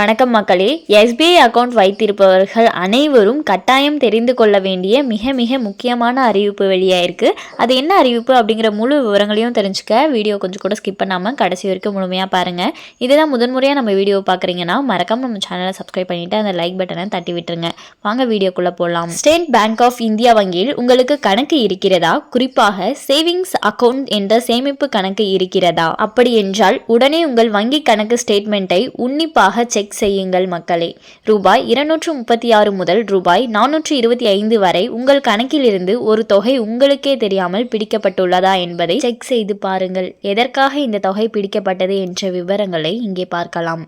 வணக்கம் மக்களே. SBI account வைத்திருப்பவர்கள் அனைவரும் கட்டாயம் தெரிந்து கொள்ள வேண்டிய மிக மிக முக்கியமான அறிவிப்பு வெளியாயிருக்கு. அது என்ன அறிவிப்பு அப்படிங்கிற முழு விவரங்களையும் தெரிஞ்சுக்க வீடியோ கொஞ்சம் கூட ஸ்கிப் பண்ணாமல் கடைசி வரைக்கும் முழுமையாக பாருங்கள். இதுதான் முதன்முறையாக நம்ம வீடியோ பார்க்குறீங்கன்னா மறக்காம நம்ம சேனலை சப்ஸ்கிரைப் பண்ணிவிட்டு அந்த லைக் பட்டனை தட்டி விட்டுருங்க. வாங்க வீடியோக்குள்ளே போகலாம். ஸ்டேட் பேங்க் ஆஃப் இந்தியா வங்கியில் உங்களுக்கு கணக்கு இருக்கிறதா? குறிப்பாக சேவிங்ஸ் அக்கவுண்ட் என்ற சேமிப்பு கணக்கு இருக்கிறதா? அப்படி என்றால் உடனே உங்கள் வங்கி கணக்கு ஸ்டேட்மெண்ட்டை உன்னிப்பாக செக் செய்யுங்கள் மக்களே. ரூபாய் 236 முதல் ரூபாய் 425 வரை உங்கள் கணக்கிலிருந்து ஒரு தொகை உங்களுக்கே தெரியாமல் பிடிக்கப்பட்டுள்ளதா என்பதை செக் செய்து பாருங்கள். எதற்காக இந்த தொகை பிடிக்கப்பட்டது என்ற விவரங்களை இங்கே பார்க்கலாம்.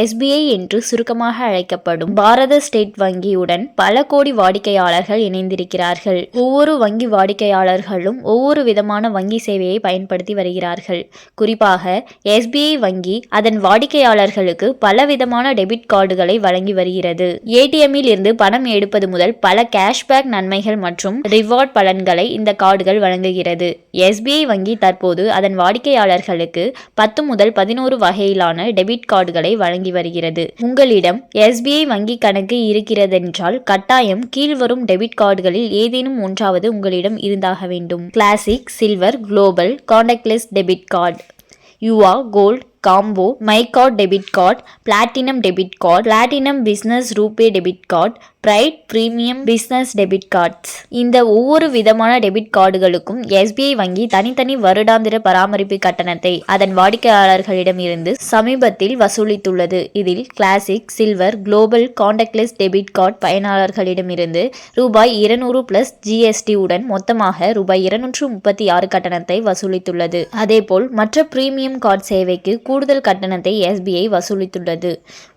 எஸ்பிஐ என்று சுருக்கமாக அழைக்கப்படும் பாரத ஸ்டேட் வங்கியுடன் பல கோடி வாடிக்கையாளர்கள் இணைந்திருக்கிறார்கள். ஒவ்வொரு வங்கி வாடிக்கையாளர்களும் ஒவ்வொரு விதமான வங்கி சேவையை பயன்படுத்தி வருகிறார்கள். குறிப்பாக எஸ்பிஐ வங்கி அதன் வாடிக்கையாளர்களுக்கு பல விதமான டெபிட் கார்டுகளை வழங்கி வருகிறது. ஏடிஎம்மில் இருந்து பணம் எடுப்பது முதல் பல கேஷ்பேக் நன்மைகள் மற்றும் ரிவார்ட் பலன்களை இந்த கார்டுகள் வழங்குகிறது. எஸ்பிஐ வங்கி தற்போது அதன் வாடிக்கையாளர்களுக்கு 10 முதல் 11 வகையிலான டெபிட் கார்டுகளை வழங்கி வருகிறது. உங்களிடம் எஸ்பிஐ வங்கி கணக்கு இருக்கிறதென்றால் கட்டாயம் கீழ்வரும் டெபிட் கார்டுகளில் ஏதேனும் ஒன்றாவது உங்களிடம் இருந்தாக வேண்டும். Classic, silver, global, contactless debit card, Yuva gold combo, my card debit card, platinum debit card, platinum business RuPay debit card, pride premium business debit cards. இந்த ஒவ்வொரு விதமான டெபிட் கார்டுகளுக்கும் எஸ்பிஐ வங்கி தனித்தனி வருடாந்திர பராமரிப்பு கட்டணத்தை அதன் வாடிக்கையாளர்களிடம் இருந்து சமீபத்தில் வசூலித்துள்ளது. இதில் classic, silver, global, contactless debit card பயனாளர்களிடமிருந்து ரூபாய் 200 பிளஸ் ஜிஎஸ்டி உடன் மொத்தமாக ரூபாய் 236 கட்டணத்தை வசூலித்துள்ளது. அதேபோல் மற்ற பிரீமியம் கார்டு சேவைக்கு கூடுதல் கட்டணத்தை எஸ்பிஐ வசூலித்துள்ளது.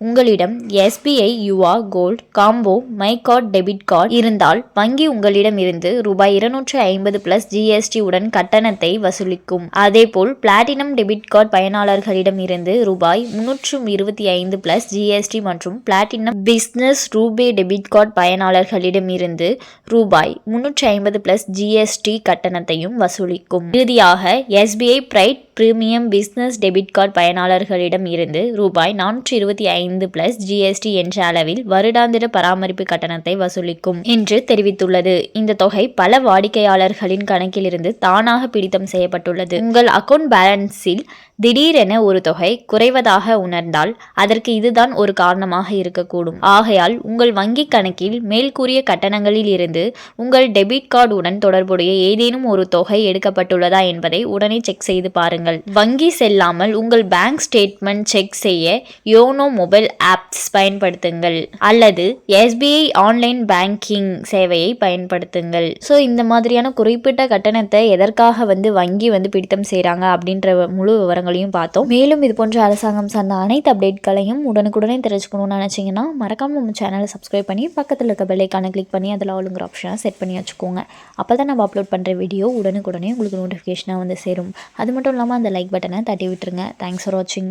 உங்களிடம் SBI Yuva gold combo my card debit card இருந்தால் வங்கி உங்களிடம் இருந்து ரூபாய் 250 பிளஸ் ஜிஎஸ்டி உடன் கட்டணத்தை வசூலிக்கும். அதேபோல் பிளாட்டினம் டெபிட் கார்டு பயனாளர்களிடம் இருந்து ரூபாய் 325 பிளஸ் ஜிஎஸ்டி மற்றும் platinum business RuPay debit card பயனாளர்களிடம் இருந்து ரூபாய் 350 பிளஸ் ஜிஎஸ்டி கட்டணத்தையும் வசூலிக்கும். இறுதியாக SBI pride premium business debit card பயனாளர்களிடம் இருந்து ரூபாய் 425 பிளஸ் ஜிஎஸ்டி என்ற அளவில் வருடாந்திர பராமரிப்பு கட்டணத்தை வசூலிக்கும் என்று தெரிவித்துள்ளது. இந்த தொகை பல வாடிக்கையாளர்களின் கணக்கிலிருந்து தானாக பிடித்தம் செய்யப்பட்டுள்ளது. உங்கள் அக்கவுண்ட் பேலன்ஸில் திடீரென ஒரு தொகை குறைவதாக உணர்ந்தால் அதற்கு இதுதான் ஒரு காரணமாக இருக்கக்கூடும். ஆகையால் உங்கள் வங்கி கணக்கில் மேல்கூறிய கட்டணங்களில் இருந்து உங்கள் டெபிட் கார்டு உடன் தொடர்புடைய ஏதேனும் ஒரு தொகை எடுக்கப்பட்டுள்ளதா என்பதை உடனே செக் செய்து பாருங்கள். வங்கி செல்லாமல் உங்கள் பேங்க் ஸ்டேட்மெண்ட் செக் செய்ய யோனோ மொபைல் ஆப்ஸ் பயன்படுத்துங்கள் அல்லது எஸ்பிஐ ஆன்லைன் பேங்கிங் சேவையை பயன்படுத்துங்கள். ஸோ இந்த மாதிரியான குறிப்பிட்ட கட்டணத்தை எதற்காக வங்கி பிடித்தம் செய்கிறாங்க அப்படின்ற முழு விவரங்களையும் பார்த்தோம். மேலும் இது போன்ற அரசாங்கம் சார்ந்த அனைத்து அப்டேட்களையும் உடனுக்குடனே தெரிஞ்சுக்கணும்னு நினைச்சீங்கன்னா மறக்காம நம்ம சேனலை சப்ஸ்கிரைப் பண்ணி பக்கத்தில் இருக்க பெல் ஐகானை கிளிக் பண்ணி அதில் ஆளுங்கிற ஆப்ஷனை செட் பண்ணி வச்சுக்கோங்க. அப்போ தான் நம்ம அப்லோட் பண்ணுற வீடியோ உடனுக்குடனே உங்களுக்கு நோட்டிஃபிகேஷனாக சேரும். அது மட்டும் இல்லாமல் அந்த லைக் பட்டனை தட்டி விட்டுருங்க. தேங்க்ஸ் ஃபார் வாட்சிங்.